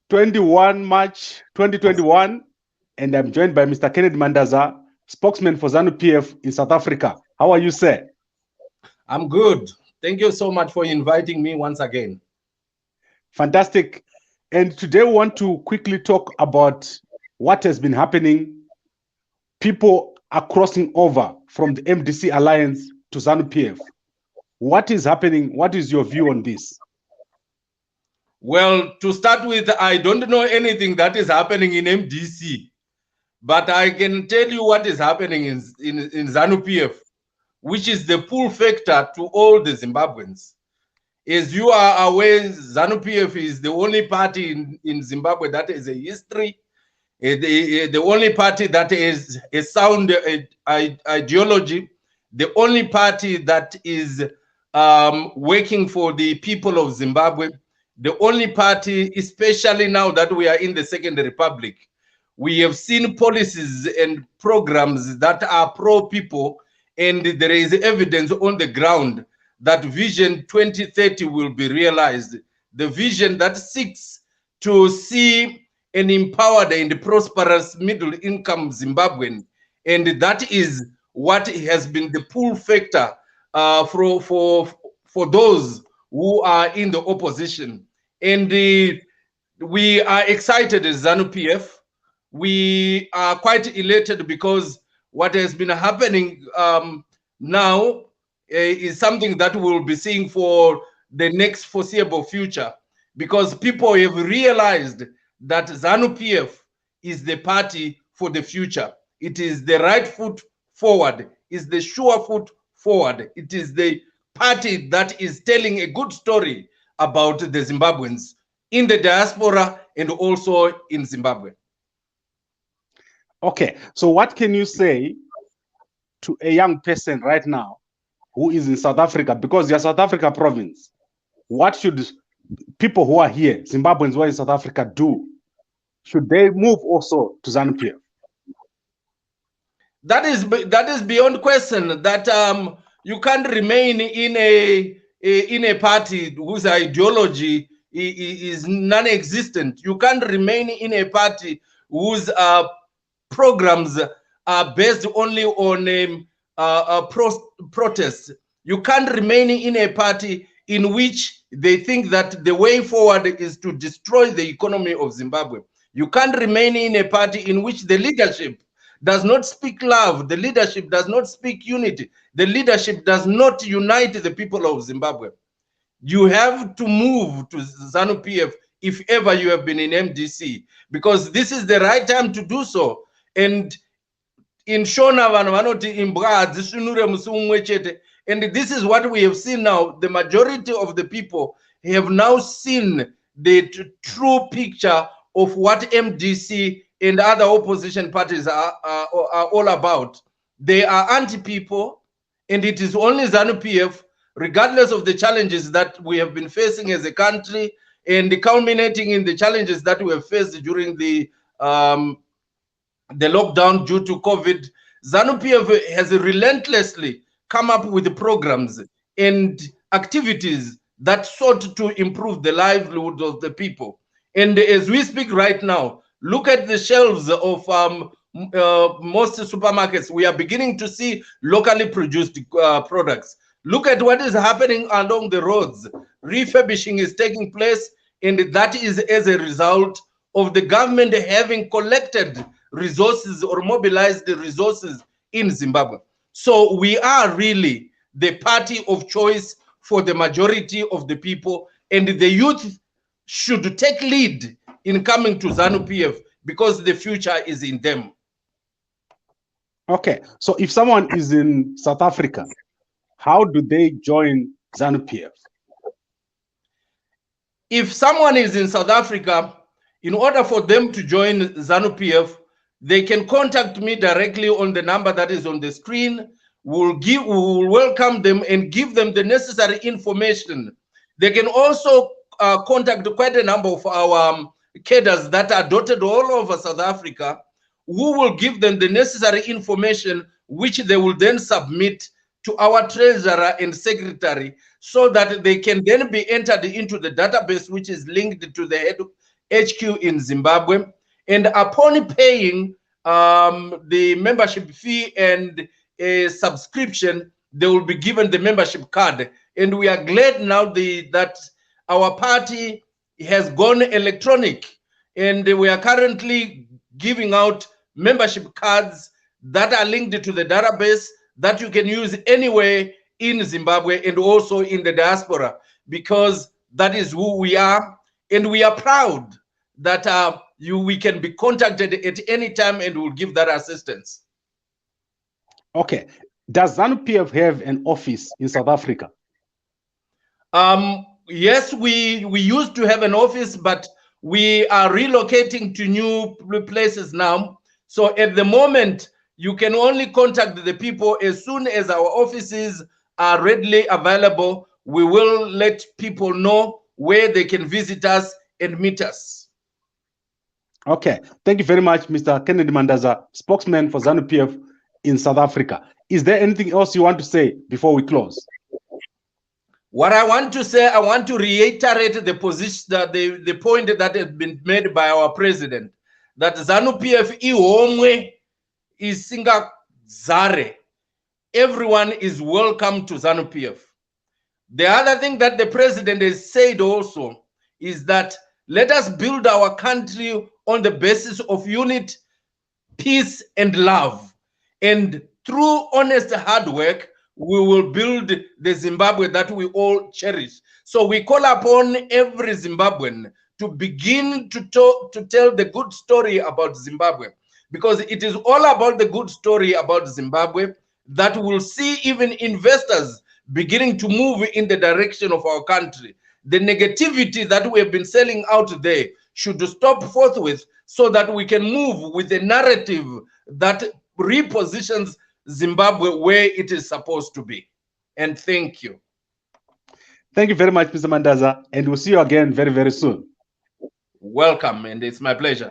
21 March 2021, and I'm joined by Mr. Kennedy Mandaza, spokesman for ZANU PF in South Africa. How are you, sir? I'm good. Thank you so much for inviting me once again. Fantastic. And today we want to quickly talk about what has been happening. People are crossing over from the MDC alliance to ZANU PF. What is happening? What is your view on this? Well, to start with, I don't know anything that is happening in MDC, but I can tell you what is happening in ZANU PF, which is the pull factor to all the Zimbabweans. As you are aware, ZANU PF is the only party in Zimbabwe that has a history, the only party that is a sound ideology, the only party that is working for the people of Zimbabwe, the only party, especially now that we are in the Second Republic. We have seen policies and programs that are pro-people, and there is evidence on the ground that Vision 2030 will be realized. The vision that seeks to see an empowered and prosperous middle-income Zimbabwean. And that is what has been the pull factor for those who are in the opposition. And we are excited as ZANU PF. We are quite elated because what has been happening now is something that we'll be seeing for the next foreseeable future, because people have realized that ZANU PF is the party for the future. It is the right foot forward, is the sure foot forward. It is the party that is telling a good story about the Zimbabweans in the diaspora and also in Zimbabwe. Okay, so what can you say to a young person right now who is in South Africa, because you're South Africa province? What should people who are here, Zimbabweans who are in South Africa, do? Should they move also to ZANU PF? That is beyond question. That you can't remain in a party whose ideology is non-existent. You can't remain in a party whose programs are based only on protests. You can't remain in a party in which they think that the way forward is to destroy the economy of Zimbabwe. You can't remain in a party in which the leadership does not speak love, the leadership does not speak unity, the leadership does not unite the people of Zimbabwe. You have to move to ZANU PF if ever you have been in MDC, because this is the right time to do so. And in Shona vanoti imbwa dzisvinure musi umwe chete. And this is what we have seen now. The majority of the people have now seen the true picture of what MDC and other opposition parties are all about. They are anti-people, and it is only ZANU PF, regardless of the challenges that we have been facing as a country, and culminating in the challenges that we have faced during the lockdown due to COVID. ZANU PF has relentlessly come up with programs and activities that sought to improve the livelihood of the people. And as we speak right now, look at the shelves of most supermarkets. We are beginning to see locally produced products. Look at what is happening along the roads. Refurbishing is taking place, and that is as a result of the government having collected resources or mobilized the resources in Zimbabwe. So we are really the party of choice for the majority of the people, and the youth should take lead in coming to ZANU PF because the future is in them. Okay, so if someone is in South Africa, how do they join ZANU PF? If someone is in South Africa, in order for them to join ZANU PF, they can contact me directly on the number that is on the screen. We will welcome them and give them the necessary information. They can also contact quite a number of our cadres that are dotted all over South Africa, who will give them the necessary information, which they will then submit to our treasurer and secretary, so that they can then be entered into the database, which is linked to the HQ in Zimbabwe. And upon paying the membership fee and a subscription, they will be given the membership card. And we are glad now that our party has gone electronic, and we are currently giving out membership cards that are linked to the database that you can use anywhere in Zimbabwe and also in the diaspora, because that is who we are. And we are proud that we can be contacted at any time and we'll give that assistance. Okay. Does ZANU-PF have an office in South Africa? Yes, we used to have an office, but we are relocating to new places now. So at the moment, you can only contact the people as soon as our offices are readily available. We will let people know where they can visit us and meet us. Okay. Thank you very much, Mr. Kennedy Mandaza, spokesman for ZANU-PF in South Africa. Is there anything else you want to say before we close? What I want to say, I want to reiterate the position, that the point that has been made by our president, that ZANU-PF ihomwe isingazare. Everyone is welcome to ZANU-PF. The other thing that the president has said also is that let us build our country on the basis of unity, peace, and love. And through honest hard work, we will build the Zimbabwe that we all cherish. So we call upon every Zimbabwean to begin to tell the good story about Zimbabwe, because it is all about the good story about Zimbabwe that will see even investors beginning to move in the direction of our country. The negativity that we have been selling out there should stop forthwith, so that we can move with a narrative that repositions Zimbabwe where it is supposed to be. And thank you. Thank you very much, Mr. Mandaza, and we'll see you again very, very soon. Welcome, and it's my pleasure.